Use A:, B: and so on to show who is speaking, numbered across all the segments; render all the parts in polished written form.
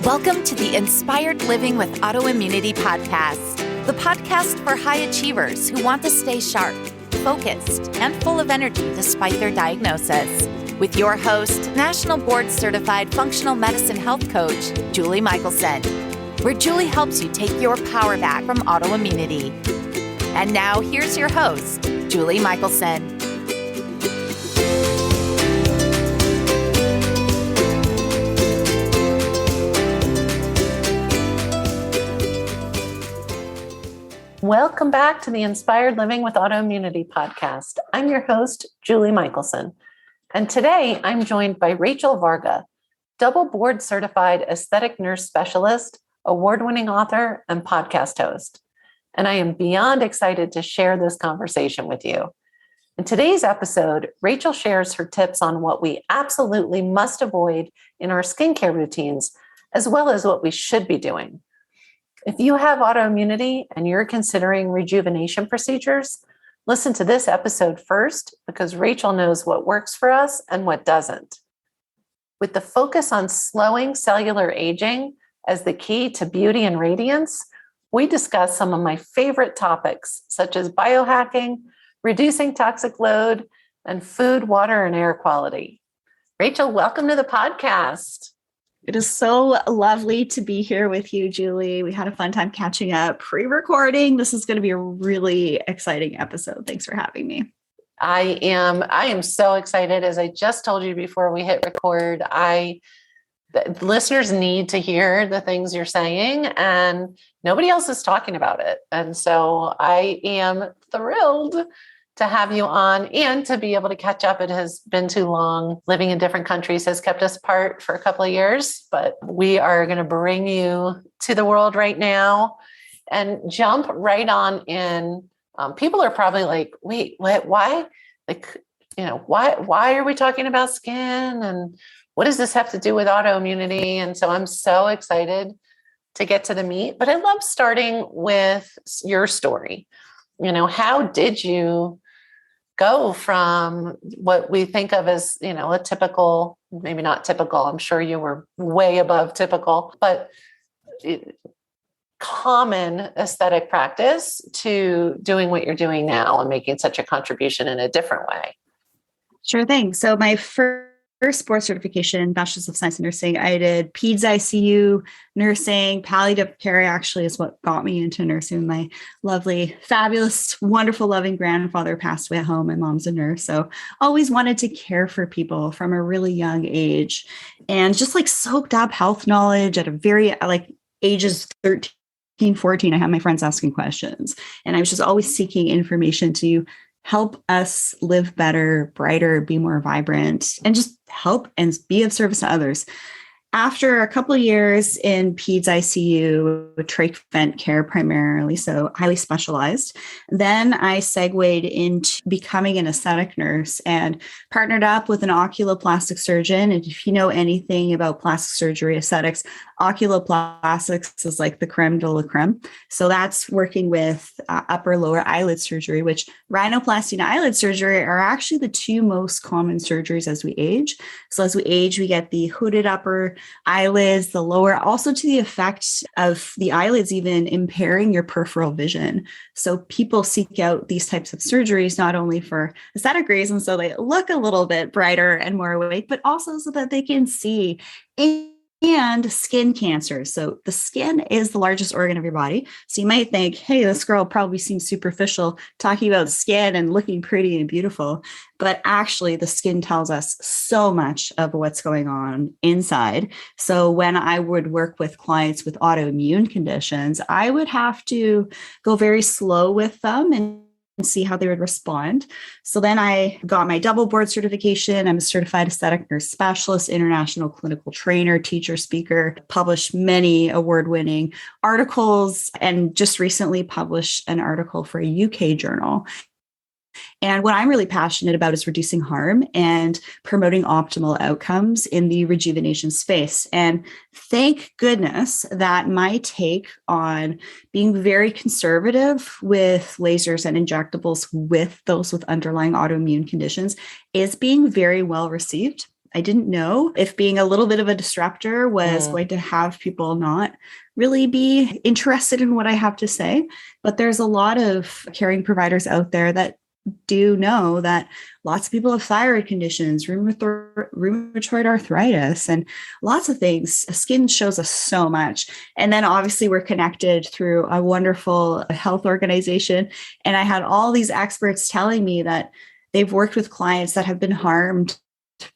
A: Welcome to the Inspired Living with Autoimmunity podcast, the podcast for high achievers who want to stay sharp, focused, and full of energy despite their diagnosis. With your host, National Board Certified Functional Medicine Health Coach, Julie Michelson, where Julie helps you take your power back from autoimmunity. And now here's your host, Julie Michelson.
B: Welcome back to the Inspired Living with Autoimmunity podcast. I'm your host, Julie Michelson. And today I'm joined by Rachel Varga, double board certified aesthetic nurse specialist, award-winning author, and podcast host. And I am beyond excited to share this conversation with you. In today's episode, Rachel shares her tips on what we absolutely must avoid in our skincare routines, as well as what we should be doing. If you have autoimmunity and you're considering rejuvenation procedures, listen to this episode first because Rachel knows what works for us and what doesn't. With the focus on slowing cellular aging as the key to beauty and radiance, we discuss some of my favorite topics, such as biohacking, reducing toxic load, and food, water, and air quality. Rachel, welcome to the podcast.
C: It is so lovely to be here with you, Julie. We had a fun time catching up pre-recording. This is going to be a really exciting episode. Thanks for having me.
B: I am so excited. As I just told you before we hit record, the listeners need to hear the things you're saying, and nobody else is talking about it. And so I am thrilled to have you on and to be able to catch up. It has been too long. Living in different countries has kept us apart for a couple of years, but we are going to bring you to the world right now and jump right on in. People are probably like, wait, what, why? Why are we talking about skin? And what does this have to do with autoimmunity? And so I'm so excited to get to the meat, but I love starting with your story. How did you go from what we think of as, a typical, maybe not typical, I'm sure you were way above typical, but common aesthetic practice to doing what you're doing now and making such a contribution in a different way?
C: Sure thing. So my first board certification, Bachelor's of Science in Nursing, I did peds ICU nursing. Palliative care actually is what got me into nursing. My lovely, fabulous, wonderful, loving grandfather passed away at home. My mom's a nurse. So always wanted to care for people from a really young age and just soaked up health knowledge at a very ages 13, 14. I had my friends asking questions and I was just always seeking information to help us live better, brighter, be more vibrant, and just help and be of service to others. After a couple of years in peds ICU, trach vent care primarily, so highly specialized, then I segued into becoming an aesthetic nurse and partnered up with an oculoplastic surgeon. And if you know anything about plastic surgery aesthetics, oculoplastics is like the creme de la creme. So that's working with upper lower eyelid surgery, which rhinoplasty and eyelid surgery are actually the two most common surgeries as we age. So as we age, we get the hooded upper eyelids, the lower, also to the effect of the eyelids even impairing your peripheral vision. So people seek out these types of surgeries, not only for aesthetic reasons, so they look a little bit brighter and more awake, but also so that they can see. And skin cancers. So the skin is the largest organ of your body. So you might think, hey, this girl probably seems superficial talking about skin and looking pretty and beautiful. But actually, the skin tells us so much of what's going on inside. So when I would work with clients with autoimmune conditions, I would have to go very slow with them and see how they would respond. So then I got my double board certification. I'm a certified aesthetic nurse specialist, international clinical trainer, teacher, speaker, published many award-winning articles, and just recently published an article for a UK journal. And what I'm really passionate about is reducing harm and promoting optimal outcomes in the rejuvenation space. And thank goodness that my take on being very conservative with lasers and injectables with those with underlying autoimmune conditions is being very well received. I didn't know if being a little bit of a disruptor was going to have people not really be interested in what I have to say. But there's a lot of caring providers out there that do know that lots of people have thyroid conditions, rheumatoid arthritis, and lots of things. Skin shows us so much. And then obviously we're connected through a wonderful health organization. And I had all these experts telling me that they've worked with clients that have been harmed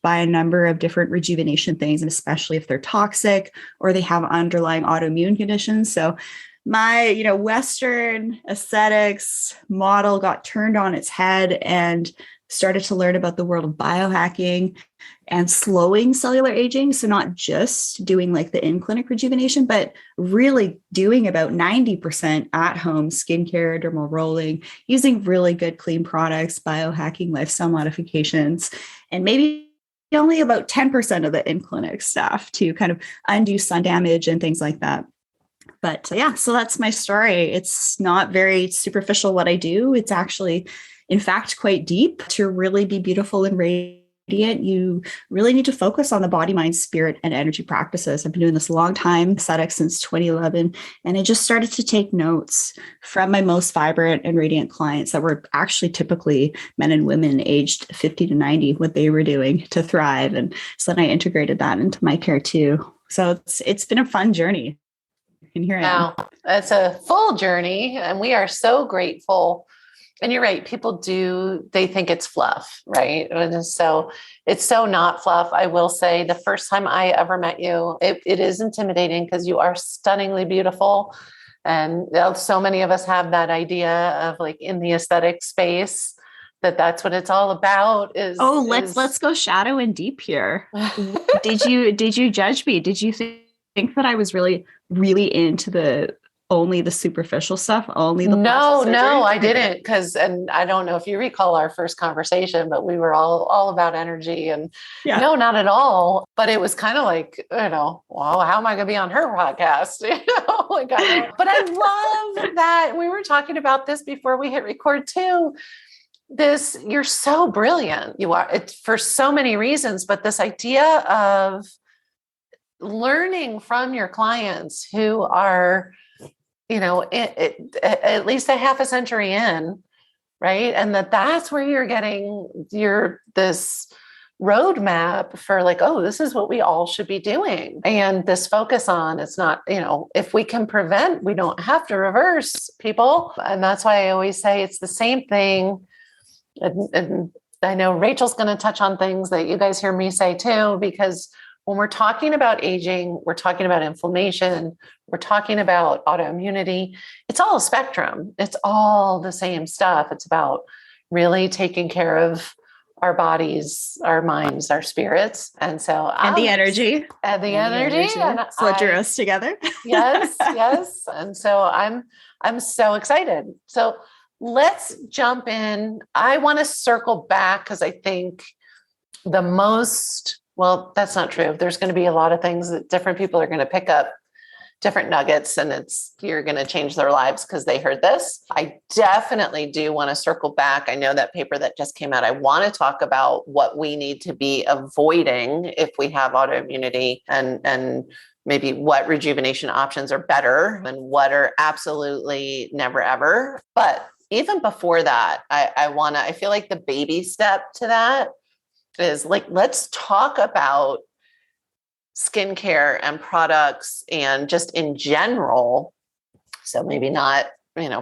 C: by a number of different rejuvenation things, and especially if they're toxic or they have underlying autoimmune conditions. So my, Western aesthetics model got turned on its head and started to learn about the world of biohacking and slowing cellular aging. So not just doing like the in-clinic rejuvenation, but really doing about 90% at-home skincare, dermal rolling, using really good clean products, biohacking, lifestyle modifications, and maybe only about 10% of the in-clinic stuff to kind of undo sun damage and things like that. But yeah, so that's my story. It's not very superficial what I do. It's actually, in fact, quite deep. To really be beautiful and radiant, you really need to focus on the body, mind, spirit, and energy practices. I've been doing this a long time, aesthetics since 2011, and I just started to take notes from my most vibrant and radiant clients that were actually typically men and women aged 50 to 90, what they were doing to thrive. And so then I integrated that into my care too. So it's been a fun journey. And here I am.
B: Wow, it's a full journey, and we are so grateful. And you're right. People they think it's fluff, right? And it's so not fluff. I will say the first time I ever met you, it is intimidating because you are stunningly beautiful. And so many of us have that idea of like in the aesthetic space, that's what it's all about
C: let's go shadow and deep here. Did you judge me? Did you think that I was really into only the superficial stuff, only the
B: No, I didn't. And I don't know if you recall our first conversation, but we were all about energy and no, not at all. But it was kind of like, well, how am I going to be on her podcast? But I love that we were talking about this before we hit record too. You're so brilliant. You are, it's for so many reasons, but this idea of learning from your clients who are, at least a half a century in, right? And that's where you're getting this roadmap for like, oh, this is what we all should be doing. And this focus on, it's not, if we can prevent, we don't have to reverse, people. And that's why I always say it's the same thing. And I know Rachel's going to touch on things that you guys hear me say too, because when we're talking about aging, we're talking about inflammation, we're talking about autoimmunity. It's all a spectrum. It's all the same stuff. It's about really taking care of our bodies, our minds, our spirits. And so,
C: and the energy.
B: And the energy. And
C: it's what drew us together.
B: Yes. And so I'm so excited. So let's jump in. I want to circle back because I think well, that's not true. There's going to be a lot of things that different people are going to pick up, different nuggets, and you're going to change their lives because they heard this. I definitely do want to circle back. I know that paper that just came out. I want to talk about what we need to be avoiding if we have autoimmunity and maybe what rejuvenation options are better and what are absolutely never ever. But even before that, I feel like the baby step to that is like, let's talk about skincare and products and just in general. So maybe not,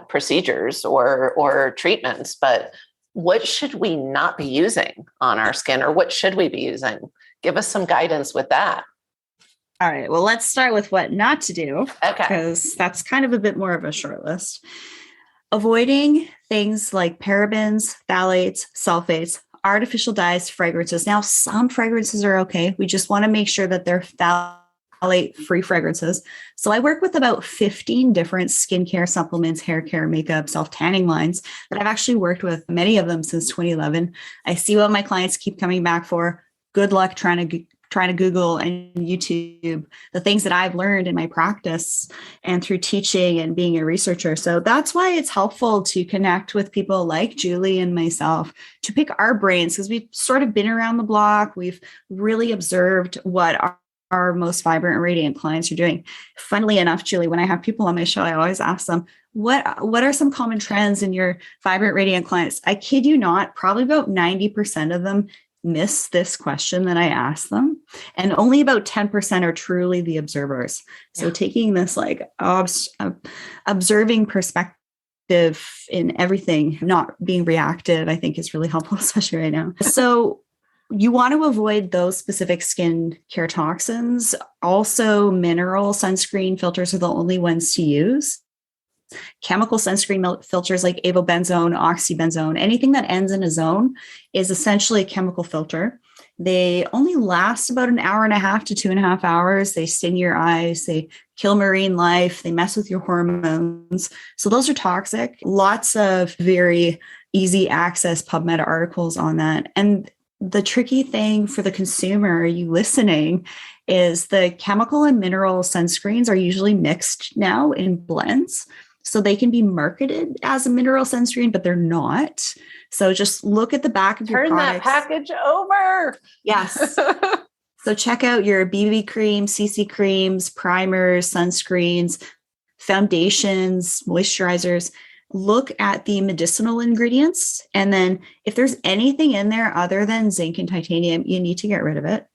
B: procedures or treatments, but what should we not be using on our skin, or what should we be using? Give us some guidance with that.
C: All right. Well, let's start with what not to do.
B: Okay.
C: Because that's kind of a bit more of a short list. Avoiding things like parabens, phthalates, sulfates, artificial dyes, fragrances. Now, some fragrances are okay. We just want to make sure that they're phthalate-free fragrances. So I work with about 15 different skincare supplements, hair care, makeup, self-tanning lines that I've actually worked with, many of them since 2011. I see what my clients keep coming back for. Good luck trying to trying to Google and YouTube the things that I've learned in my practice and through teaching and being a researcher. So that's why it's helpful to connect with people like Julie and myself to pick our brains, because we've sort of been around the block. We've really observed what our most vibrant and radiant clients are doing. Funnily enough, Julie, when I have people on my show, I always ask them, what are some common trends in your vibrant, radiant clients? I kid you not, probably about 90% of them miss this question that I ask them. And only about 10% are truly the observers. So taking this like observing perspective in everything, not being reactive, I think is really helpful, especially right now. So you want to avoid those specific skin care toxins. Also, mineral sunscreen filters are the only ones to use. Chemical sunscreen filters like avobenzone, oxybenzone, anything that ends in a zone is essentially a chemical filter. They only last about an hour and a half to 2.5 hours. They sting your eyes. They kill marine life. They mess with your hormones. So those are toxic. Lots of very easy access PubMed articles on that. And the tricky thing for the consumer, you listening, is the chemical and mineral sunscreens are usually mixed now in blends. So they can be marketed as a mineral sunscreen, but they're not. So just look at the back of your products.
B: Turn that package over.
C: Yes. So check out your BB cream, CC creams, primers, sunscreens, foundations, moisturizers. Look at the medicinal ingredients. And then if there's anything in there other than zinc and titanium, you need to get rid of it.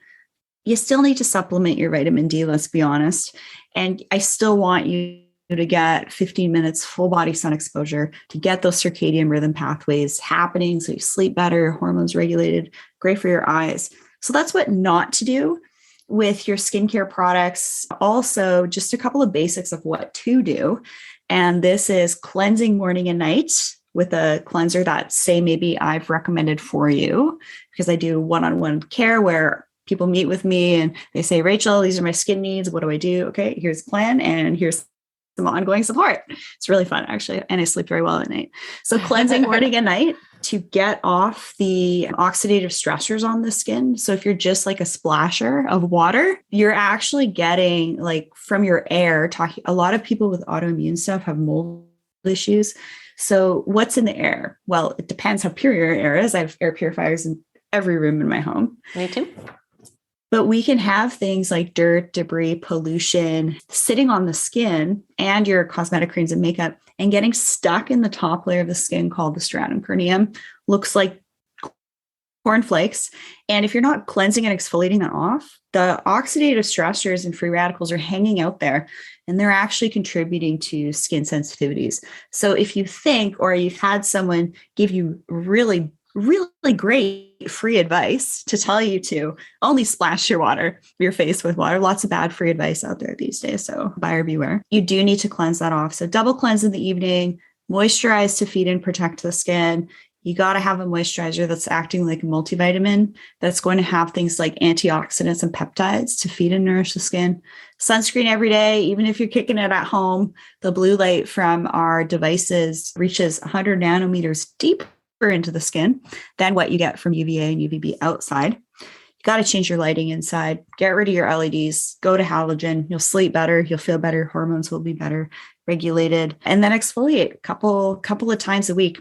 C: You still need to supplement your vitamin D, let's be honest. And I still want you to get 15 minutes full body sun exposure to get those circadian rhythm pathways happening so you sleep better, hormones regulated, great for your eyes. So that's what not to do with your skincare products. Also, just a couple of basics of what to do. And this is cleansing morning and night with a cleanser that, say, maybe I've recommended for you, because I do one-on-one care where people meet with me and they say, Rachel, these are my skin needs. What do I do? Okay, here's the plan. And here's some ongoing support. It's really fun, actually. And I sleep very well at night. So cleansing morning and night to get off the oxidative stressors on the skin. So if you're just like a splasher of water, you're actually getting like from your air, a lot of people with autoimmune stuff have mold issues. So what's in the air? Well, it depends how pure your air is. I have air purifiers in every room in my home.
B: Me too.
C: But we can have things like dirt, debris, pollution sitting on the skin and your cosmetic creams and makeup and getting stuck in the top layer of the skin called the stratum corneum. Looks like cornflakes. And if you're not cleansing and exfoliating that off, the oxidative stressors and free radicals are hanging out there and they're actually contributing to skin sensitivities. So if you think, or you've had someone give you really great free advice to tell you to only splash your face with water. Lots of bad free advice out there these days. So buyer beware. You do need to cleanse that off. So double cleanse in the evening, moisturize to feed and protect the skin. You got to have a moisturizer that's acting like a multivitamin that's going to have things like antioxidants and peptides to feed and nourish the skin. Sunscreen every day, even if you're kicking it at home. The blue light from our devices reaches 100 nanometers deep into the skin than what you get from UVA and UVB outside. You got to change your lighting inside, get rid of your LEDs, go to halogen. You'll sleep better. You'll feel better. Hormones will be better regulated. And then exfoliate a couple of times a week.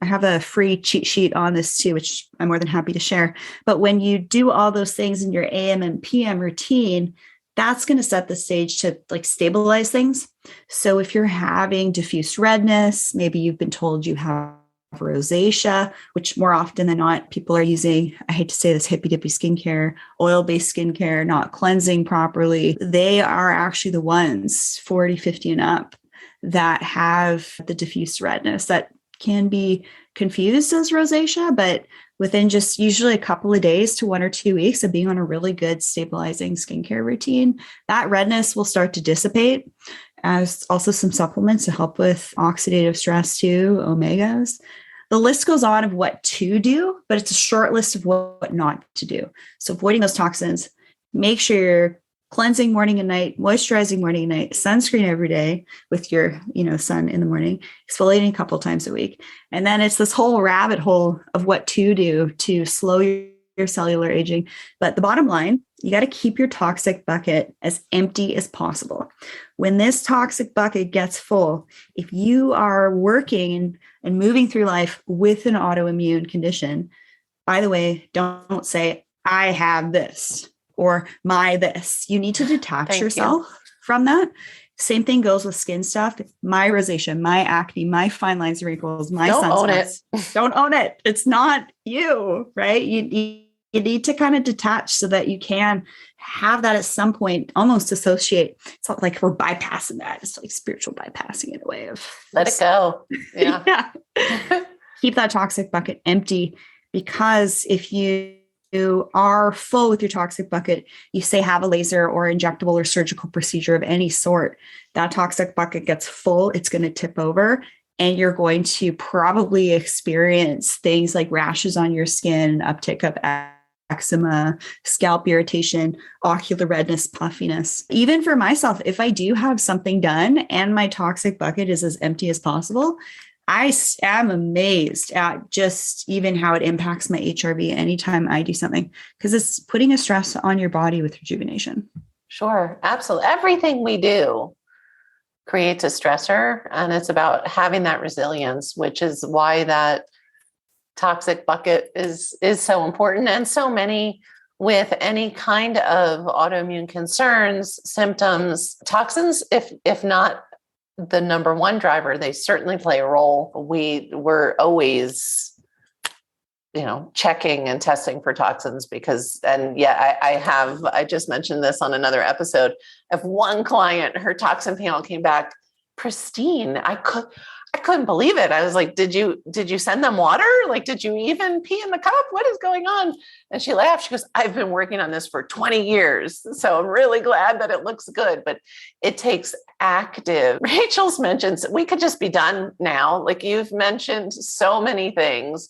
C: I have a free cheat sheet on this too, which I'm more than happy to share. But when you do all those things in your AM and PM routine, that's going to set the stage to like stabilize things. So if you're having diffuse redness, maybe you've been told you have rosacea, which more often than not, people are using, I hate to say this, hippy dippy skincare, oil-based skincare, not cleansing properly. They are actually the ones 40, 50 and up that have the diffuse redness that can be confused as rosacea, but within just usually a couple of days to 1 or 2 weeks of being on a really good stabilizing skincare routine, that redness will start to dissipate. As also some supplements to help with oxidative stress too, omegas. The list goes on of what to do, but it's a short list of what not to do. So avoiding those toxins, make sure you're cleansing morning and night, moisturizing morning and night, sunscreen every day with your, sun in the morning, exfoliating a couple times a week. And then it's this whole rabbit hole of what to do to slow your your cellular aging. But the bottom line, you got to keep your toxic bucket as empty as possible. When this toxic bucket gets full, if you are working and moving through life with an autoimmune condition, by the way, don't say, I have this or my this. You need to detach yourself from that. Same thing goes with skin stuff. My rosacea, my acne, my fine lines, wrinkles, my sunspots. Don't own it. It's not you, right? You need to kind of detach so that you can have that at some point, almost associate. It's not like we're bypassing that. It's like spiritual bypassing in a way of
B: let it go.
C: Yeah. Keep that toxic bucket empty, because if you are full with your toxic bucket, you say have a laser or injectable or surgical procedure of any sort, that toxic bucket gets full, it's going to tip over, and you're going to probably experience things like rashes on your skin, uptick of eczema, scalp irritation, ocular redness, puffiness. Even for myself, if I do have something done and my toxic bucket is as empty as possible, I am amazed at just even how it impacts my HRV anytime I do something, because it's putting a stress on your body with rejuvenation.
B: Sure. Absolutely. Everything we do creates a stressor, and it's about having that resilience, which is why that toxic bucket is so important. And so many with any kind of autoimmune concerns, symptoms, toxins, if not the number one driver, they certainly play a role. We're always, checking and testing for toxins because, and yeah, I just mentioned this on another episode. Of one client, her toxin panel came back pristine. I couldn't believe it. I was like, did you send them water? Like, did you even pee in the cup? What is going on? And she laughed. She goes, I've been working on this for 20 years. So I'm really glad that it looks good, but it takes active. Rachel's mentions, we could just be done now. Like you've mentioned so many things.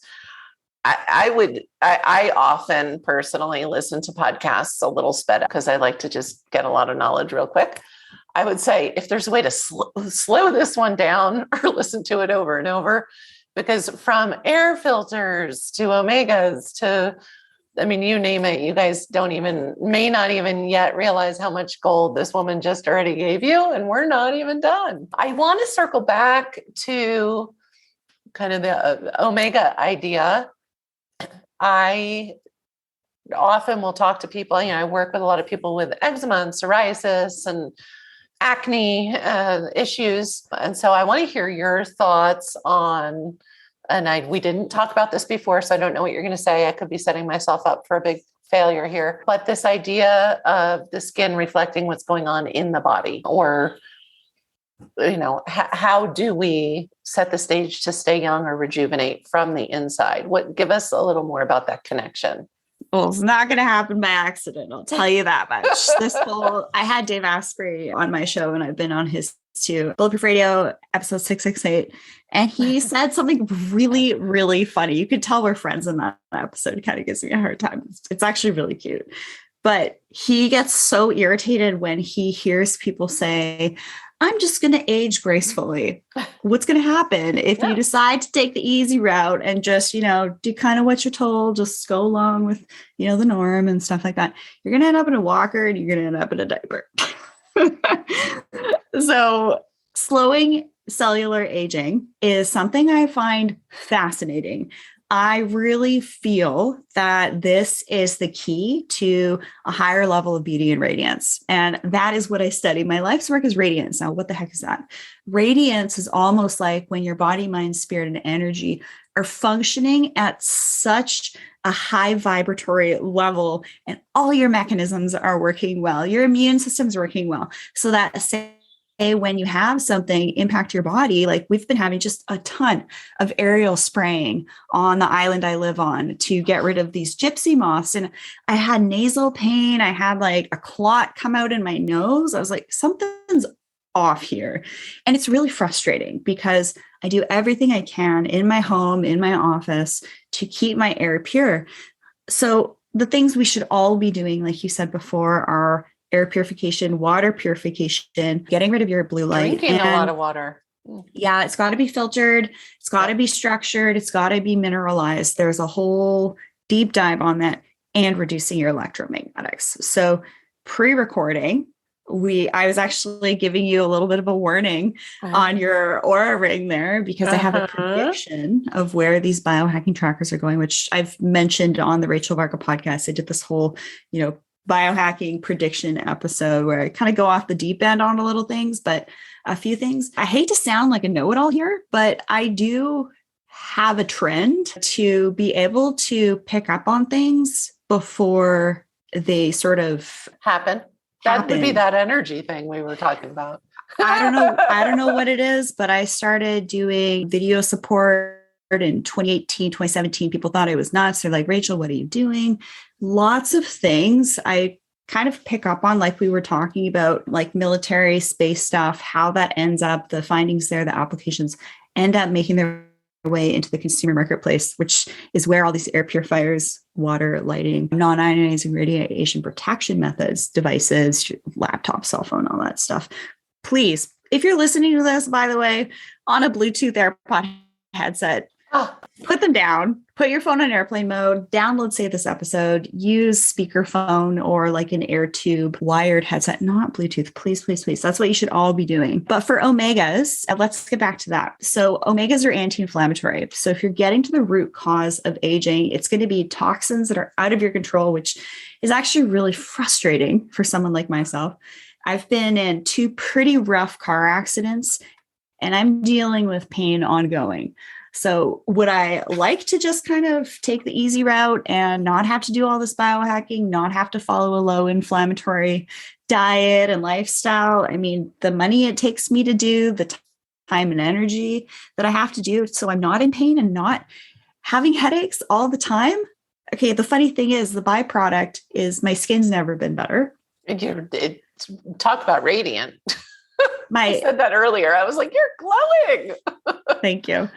B: I often personally listen to podcasts a little sped up because I like to just get a lot of knowledge real quick. I would say if there's a way to slow this one down or listen to it over and over, because from air filters to omegas to, you name it, you guys may not even yet realize how much gold this woman just already gave you. And we're not even done. I want to circle back to kind of the omega idea. I often will talk to people, I work with a lot of people with eczema and psoriasis and acne issues. And so I want to hear your thoughts on, we didn't talk about this before, so I don't know what you're going to say. I could be setting myself up for a big failure here, but this idea of the skin reflecting what's going on in the body, or, how do we set the stage to stay young or rejuvenate from the inside? Give us a little more about that connection.
C: Well, it's not going to happen by accident. I'll tell you that much. I had Dave Asprey on my show, and I've been on his too. Bulletproof Radio, episode 668. And he said something really, really funny. You could tell we're friends in that episode. It kind of gives me a hard time. It's actually really cute. But he gets so irritated when he hears people say, I'm just going to age gracefully. What's going to happen if you decide to take the easy route and just, do kind of what you're told, just go along with, the norm and stuff like that? You're going to end up in a walker and you're going to end up in a diaper. So slowing cellular aging is something I find fascinating. I really feel that this is the key to a higher level of beauty and radiance. And that is what I study. My life's work is radiance. Now, what the heck is that? Radiance is almost like when your body, mind, spirit, and energy are functioning at such a high vibratory level, and all your mechanisms are working well. Your immune system's working well. So that when you have something impact your body, like we've been having just a ton of aerial spraying on the island I live on to get rid of these gypsy moths. And I had nasal pain. I had like a clot come out in my nose. I was like, something's off here. And it's really frustrating because I do everything I can in my home, in my office to keep my air pure. So the things we should all be doing, like you said before, are air purification, water purification, getting rid of your blue light.
B: Drinking a lot of water.
C: Yeah, it's got to be filtered. It's got to be structured. It's got to be mineralized. There's a whole deep dive on that. and reducing your electromagnetics. So pre-recording, I was actually giving you a little bit of a warning on your Aura ring there, because I have a prediction of where these biohacking trackers are going, which I've mentioned on the Rachel Varga podcast. I did this whole, biohacking prediction episode where I kind of go off the deep end on a little things, but a few things. I hate to sound like a know-it-all here, but I do have a trend to be able to pick up on things before they sort of
B: happen. That would be that energy thing we were talking about.
C: I don't know what it is, but I started doing video support in 2018, 2017. People thought I was nuts. They're like, Rachel, what are you doing? Lots of things I kind of pick up on, like we were talking about, like military space stuff, how that ends up, the findings there, the applications end up making their way into the consumer marketplace, which is where all these air purifiers, water, lighting, non-ionizing radiation protection methods, devices, laptop, cell phone, all that stuff. Please, if you're listening to this, by the way, on a Bluetooth AirPod headset, put them down, put your phone on airplane mode, download, save this episode, use speakerphone or like an air tube wired headset, not Bluetooth, please, please, please. That's what you should all be doing. But for omegas, let's get back to that. So omegas are anti-inflammatory. So if you're getting to the root cause of aging, it's going to be toxins that are out of your control, which is actually really frustrating for someone like myself. I've been in 2 pretty rough car accidents and I'm dealing with pain ongoing. So would I like to just kind of take the easy route and not have to do all this biohacking, not have to follow a low inflammatory diet and lifestyle? I mean, the money it takes me to do, the time and energy that I have to do, so I'm not in pain and not having headaches all the time. Okay, the funny thing is the byproduct is my skin's never been better.
B: Talk about radiant.
C: I
B: said that earlier. I was like, you're glowing.
C: Thank you.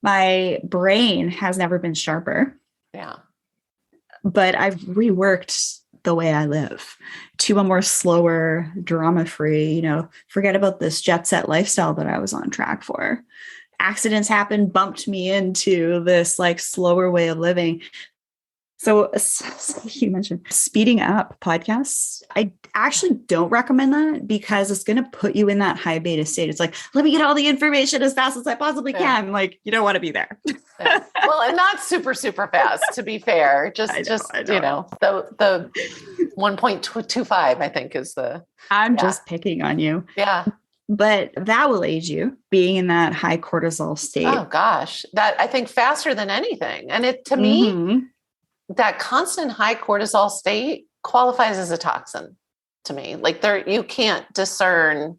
C: My brain has never been sharper.
B: Yeah.
C: But I've reworked the way I live to a more slower, drama-free, forget about this jet set lifestyle that I was on track for. Accidents happened, bumped me into this like slower way of living. So you mentioned speeding up podcasts. I actually don't recommend that because it's going to put you in that high beta state. It's like, let me get all the information as fast as I possibly can. Like, you don't want to be there.
B: Yeah. Well, and not super, super fast, to be fair. The 1.25, I think is the.
C: I'm just picking on you.
B: Yeah.
C: But that will age you, being in that high cortisol state.
B: Oh gosh, that I think faster than anything. And it, to me, that constant high cortisol state qualifies as a toxin to me. Like you can't discern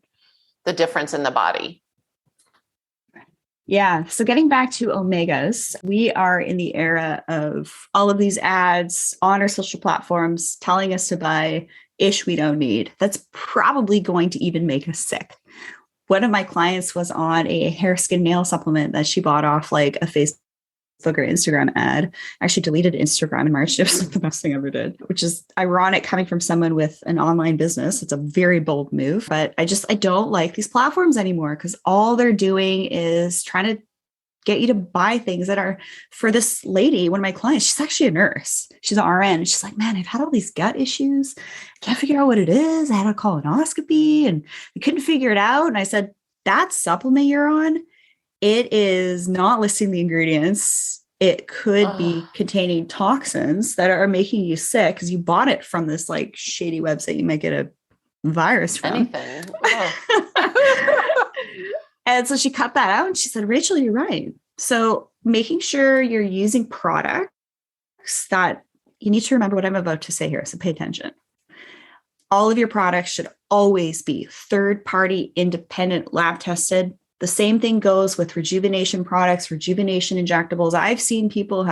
B: the difference in the body.
C: Yeah. So getting back to omegas, we are in the era of all of these ads on our social platforms telling us to buy ish we don't need. That's probably going to even make us sick. One of my clients was on a hair, skin, nail supplement that she bought off like a Facebook or Instagram ad. I actually deleted Instagram in March. It was like the best thing I ever did, which is ironic coming from someone with an online business. It's a very bold move, but I don't like these platforms anymore because all they're doing is trying to get you to buy things that are for this lady, one of my clients. She's actually a nurse. She's an RN. She's like, man, I've had all these gut issues. I can't figure out what it is. I had a colonoscopy and I couldn't figure it out. And I said, that supplement you're on, it is not listing the ingredients. It could be containing toxins that are making you sick because you bought it from this like shady website you might get a virus from.
B: Anything.
C: And so she cut that out and she said, Rachel, you're right. So making sure you're using products that you need to remember what I'm about to say here. So pay attention. All of your products should always be third-party, independent, lab tested. The same thing goes with rejuvenation products, rejuvenation injectables. I've seen people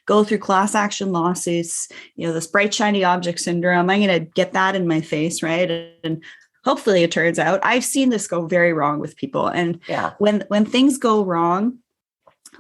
C: go through class action lawsuits, this bright, shiny object syndrome. I'm going to get that in my face, right? And hopefully it turns out. I've seen this go very wrong with people. And when things go wrong,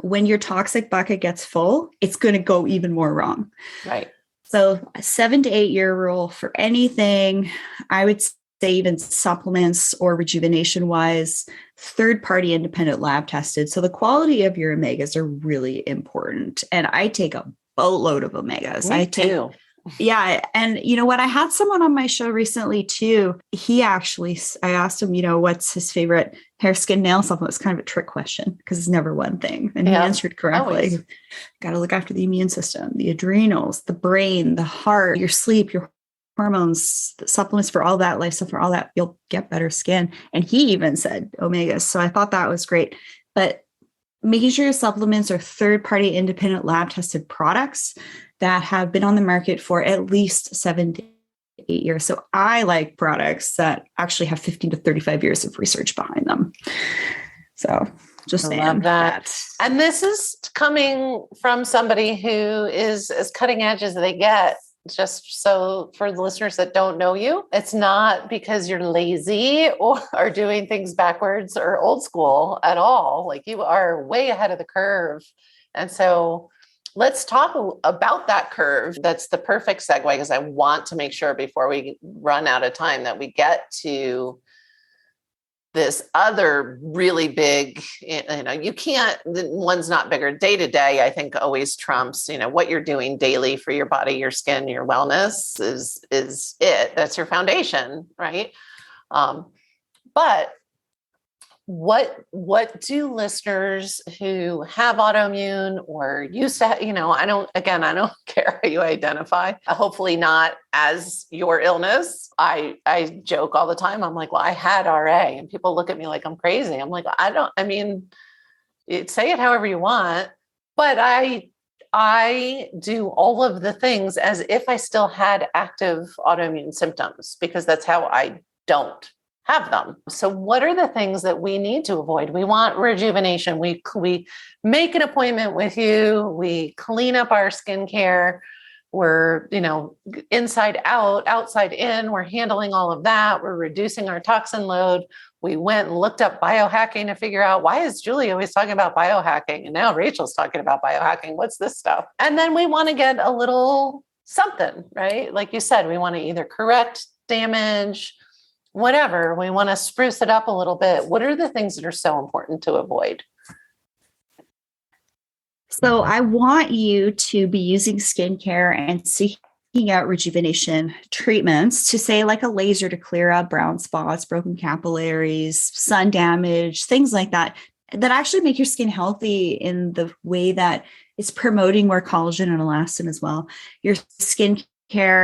C: when your toxic bucket gets full, it's going to go even more wrong.
B: Right.
C: So a 7 to 8 year rule for anything, I would say even supplements or rejuvenation wise, third-party independent lab tested. So the quality of your omegas are really important. And I take a boatload of omegas.
B: Me too.
C: Yeah. And you know what? I had someone on my show recently too. I asked him, what's his favorite hair, skin, nail supplement? It's kind of a trick question because it's never one thing. And he answered correctly. Got to look after the immune system, the adrenals, the brain, the heart, your sleep, your hormones, the supplements for all that, life stuff for all that, you'll get better skin. And he even said omegas. So I thought that was great. But making sure your supplements are third-party independent lab tested products that have been on the market for at least 7 to 8 years. So I like products that actually have 15 to 35 years of research behind them. So just saying.
B: Love that. And this is coming from somebody who is as cutting edge as they get. Just so for the listeners that don't know you, it's not because you're lazy or are doing things backwards or old school at all. Like, you are way ahead of the curve. And so let's talk about that curve. That's the perfect segue, because I want to make sure before we run out of time that we get to this other really big, you can't, one's not bigger. Day to day, I think always trumps, what you're doing daily for your body, your skin, your wellness is it. That's your foundation, right? But what do listeners who have autoimmune or used to, I don't care how you identify, hopefully not as your illness. I joke all the time. I'm like, well, I had RA, and people look at me like I'm crazy. I'm like, say it however you want, but I do all of the things as if I still had active autoimmune symptoms, because that's how I don't have them. So what are the things that we need to avoid? We want rejuvenation. We make an appointment with you. We clean up our skincare. We're, inside out, outside in. We're handling all of that. We're reducing our toxin load. We went and looked up biohacking to figure out, why is Julie always talking about biohacking? And now Rachel's talking about biohacking. What's this stuff? And then we want to get a little something, right? Like you said, we want to either correct damage, whatever. We want to spruce it up a little bit. What are the things that are so important to avoid?
C: So I want you to be using skincare and seeking out rejuvenation treatments, to say like a laser to clear up brown spots, broken capillaries, sun damage, things like that actually make your skin healthy in the way that it's promoting more collagen and elastin as well. Your skincare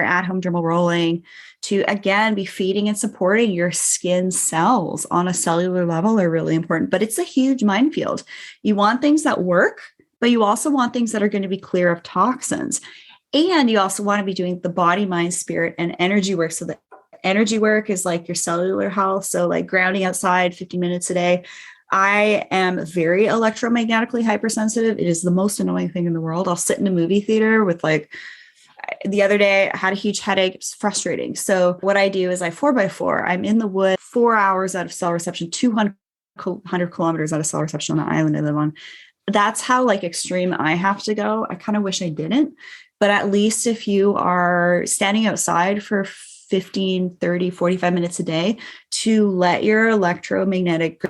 C: at-home dermal rolling to, again, be feeding and supporting your skin cells on a cellular level are really important, but it's a huge minefield. You want things that work, but you also want things that are going to be clear of toxins. And you also want to be doing the body, mind, spirit, and energy work. So the energy work is like your cellular health. So like grounding outside 50 minutes a day. I am very electromagnetically hypersensitive. It is the most annoying thing in the world. I'll sit in a movie theater with the other day I had a huge headache. It's frustrating. So what I do is I 4x4. I'm in the woods, 4 hours out of cell reception, 200 kilometers out of cell reception on the island I live on. That's how extreme I have to go. I kind of wish I didn't, but at least if you are standing outside for 15, 30, 45 minutes a day to let your electromagnetic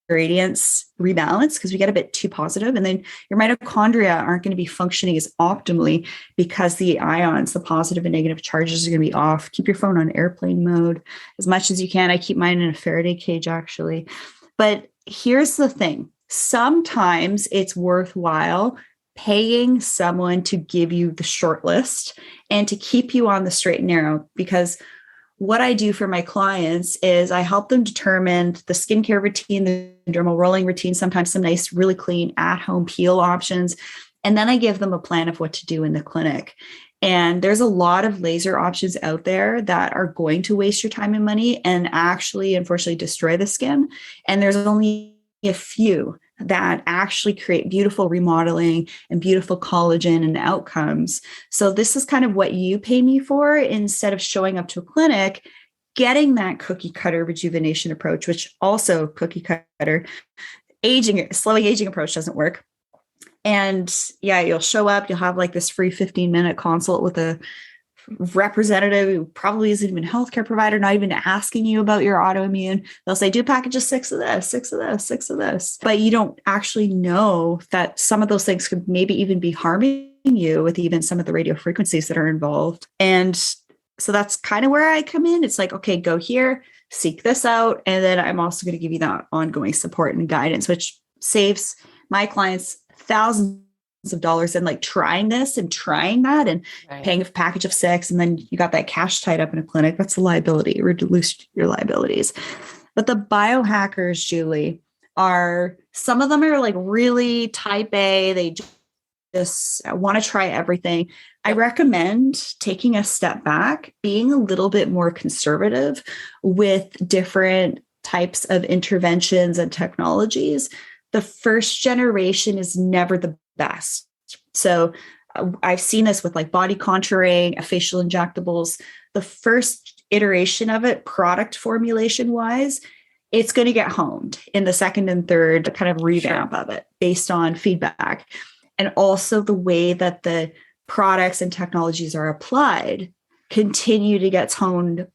C: gradients rebalance, because we get a bit too positive, and then your mitochondria aren't going to be functioning as optimally because the ions, the positive and negative charges, are going to be off. Keep your phone on airplane mode as much as you can. I keep mine in a Faraday cage, actually. But here's the thing. Sometimes it's worthwhile paying someone to give you the short list and to keep you on the straight and narrow, because what I do for my clients is I help them determine the skincare routine, the dermal rolling routine, sometimes some nice, really clean at-home peel options. And then I give them a plan of what to do in the clinic. And there's a lot of laser options out there that are going to waste your time and money and actually, unfortunately, destroy the skin. And there's only a few that actually create beautiful remodeling and beautiful collagen and outcomes. So this is kind of what you pay me for, instead of showing up to a clinic, getting that cookie cutter rejuvenation approach, which also cookie cutter slowing aging approach doesn't work. And yeah, you'll show up, you'll have this free 15-minute consult with a representative who probably isn't even a healthcare provider, not even asking you about your autoimmune. They'll say, do a package of 6 of this, 6 of this, 6 of this. But you don't actually know that some of those things could maybe even be harming you with even some of the radio frequencies that are involved. And so that's kind of where I come in. It's like, okay, go here, seek this out. And then I'm also going to give you that ongoing support and guidance, which saves my clients thousands of dollars in like trying this and trying that and paying a package of 6. And then you got that cash tied up in a clinic. That's a liability. Reduce your liabilities. But the biohackers, Julie, some of them are like really type A. They just want to try everything. I recommend taking a step back, being a little bit more conservative with different types of interventions and technologies. The first generation is never the best. So I've seen this with like body contouring, facial injectables. The first iteration of it, product formulation wise, it's going to get honed in the second and third kind of revamp of it based on feedback. And also the way that the products and technologies are applied continue to get honed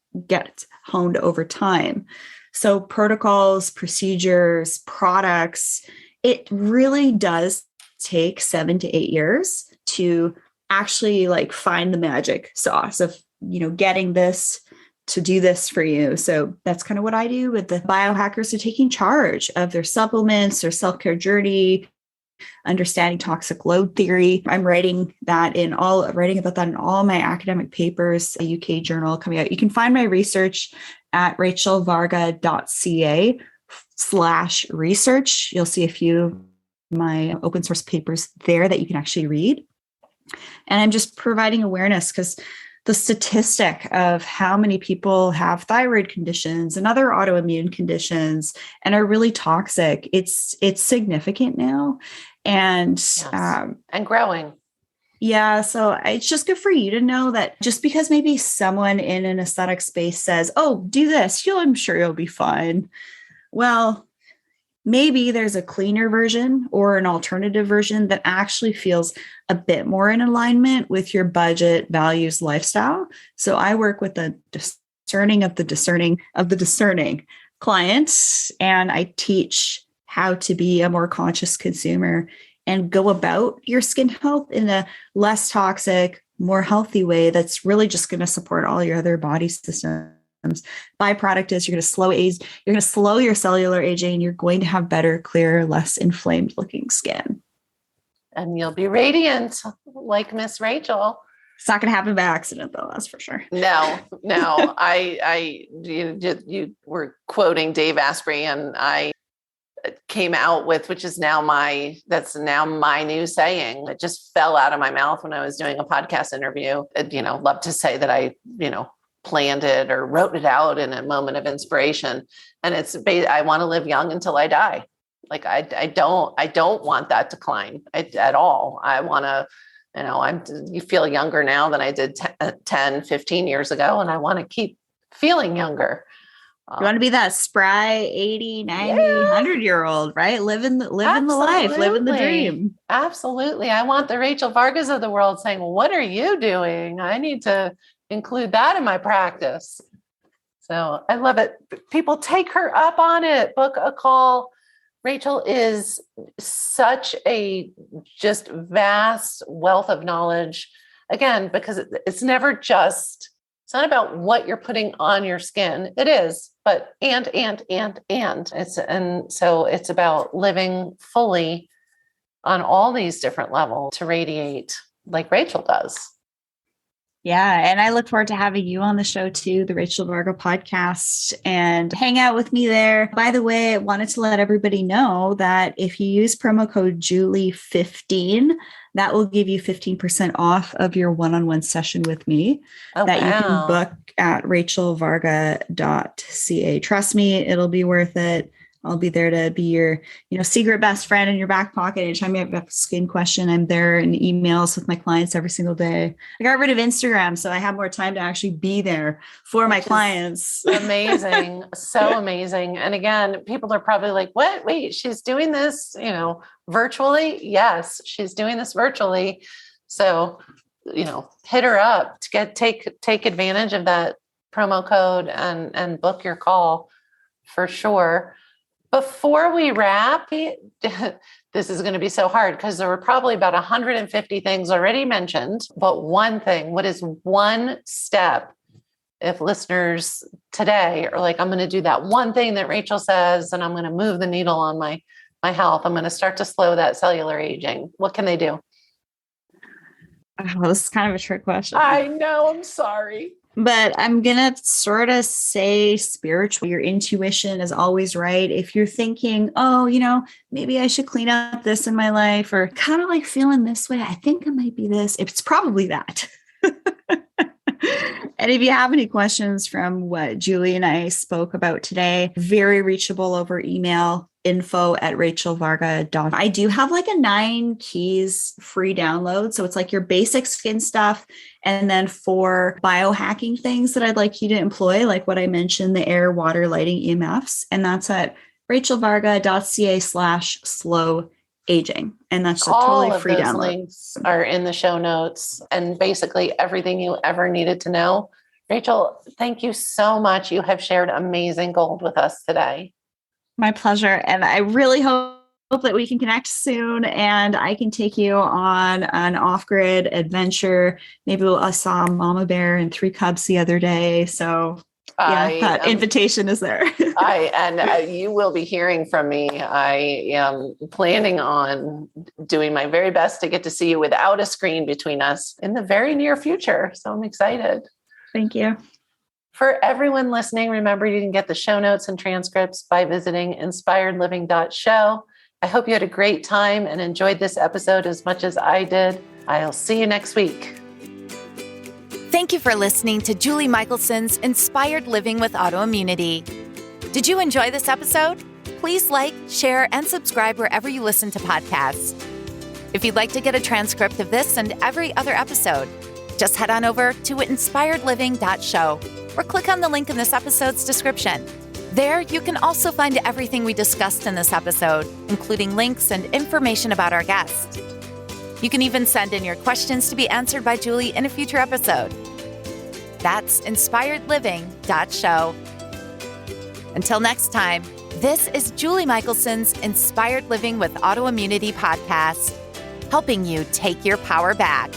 C: over time. So protocols, procedures, products, it really does take 7 to 8 years to actually like find the magic sauce of, getting this to do this for you. So that's kind of what I do with the biohackers, are taking charge of their supplements, their self-care journey, understanding toxic load theory. I'm writing about that in all my academic papers, a UK journal coming out. You can find my research at rachelvarga.ca/research. You'll see a few of my open source papers there that you can actually read. And I'm just providing awareness because the statistic of how many people have thyroid conditions and other autoimmune conditions and are really toxic, it's significant now. And
B: and growing.
C: Yeah. So it's just good for you to know that just because maybe someone in an aesthetic space says, oh, do this, I'm sure you'll be fine. Well, maybe there's a cleaner version or an alternative version that actually feels a bit more in alignment with your budget, values, lifestyle. So I work with the discerning of the discerning clients, and I teach how to be a more conscious consumer and go about your skin health in a less toxic, more healthy way that's really just going to support all your other body systems. Byproduct is you're going to slow your cellular aging, and you're going to have better, clearer, less inflamed looking skin.
B: And you'll be radiant like Miss Rachel.
C: It's not going to happen by accident though, that's for sure.
B: No. You were quoting Dave Asprey, and I came out with, which is that's now my new saying. It just fell out of my mouth when I was doing a podcast interview. Love to say that I, planned it or wrote it out in a moment of inspiration. And I want to live young until I die. Like I don't want that decline at all. I want to, you feel younger now than I did 10, 15 years ago. And I want to keep feeling younger.
C: You want to be that spry 80, 90, 100-year-old, right? Living the life, living the dream.
B: Absolutely. I want the Rachel Vargas of the world saying, what are you doing? I need to include that in my practice. So I love it. People, take her up on it. Book a call. Rachel is such a just vast wealth of knowledge. Again, because it's never just, it's not about what you're putting on your skin. It is, but and. So it's about living fully on all these different levels to radiate like Rachel does.
C: Yeah. And I look forward to having you on the show too, the Rachel Varga podcast, and hang out with me there. By the way, I wanted to let everybody know that if you use promo code Julie15, that will give you 15% off of your one-on-one session with me you can book at rachelvarga.ca. Trust me, it'll be worth it. I'll be there to be your, secret best friend in your back pocket. Anytime you have a skin question, I'm there in emails with my clients every single day. I got rid of Instagram, so I have more time to actually be there for my clients.
B: Amazing. So amazing. And again, people are probably like, what? Wait, she's doing this, virtually? Yes, she's doing this virtually. So, hit her up to take advantage of that promo code and book your call for sure. Before we wrap, this is going to be so hard because there were probably about 150 things already mentioned. But one thing, what is one step if listeners today are like, I'm going to do that one thing that Rachel says, and I'm going to move the needle on my health. I'm going to start to slow that cellular aging. What can they do?
C: Oh, this is kind of a trick question.
B: I know. I'm sorry.
C: But I'm going to sort of say spiritual. Your intuition is always right. If you're thinking, oh, maybe I should clean up this in my life, or kind of like feeling this way, I think it might be this. It's probably that. And if you have any questions from what Julie and I spoke about today, very reachable over email, info@rachelvarga.com. I do have like a 9 keys free download. So it's like your basic skin stuff. And then for biohacking things that I'd like you to employ, like what I mentioned, the air, water, lighting, EMFs. And that's at rachelvarga.ca/slow aging. And that's just totally free download.
B: Links are in the show notes and basically everything you ever needed to know. Rachel, thank you so much. You have shared amazing gold with us today.
C: My pleasure. And I really hope that we can connect soon and I can take you on an off-grid adventure. Maybe I saw Mama Bear and 3 cubs the other day. So that invitation is there.
B: You will be hearing from me. I am planning on doing my very best to get to see you without a screen between us in the very near future. So I'm excited.
C: Thank you.
B: For everyone listening, remember you can get the show notes and transcripts by visiting inspiredliving.show. I hope you had a great time and enjoyed this episode as much as I did. I'll see you next week.
A: Thank you for listening to Julie Michelson's Inspired Living with Autoimmunity. Did you enjoy this episode? Please like, share, and subscribe wherever you listen to podcasts. If you'd like to get a transcript of this and every other episode, just head on over to inspiredliving.show or click on the link in this episode's description. There, you can also find everything we discussed in this episode, including links and information about our guest. You can even send in your questions to be answered by Julie in a future episode. That's inspiredliving.show. Until next time, this is Julie Michelson's Inspired Living with Autoimmunity podcast, helping you take your power back.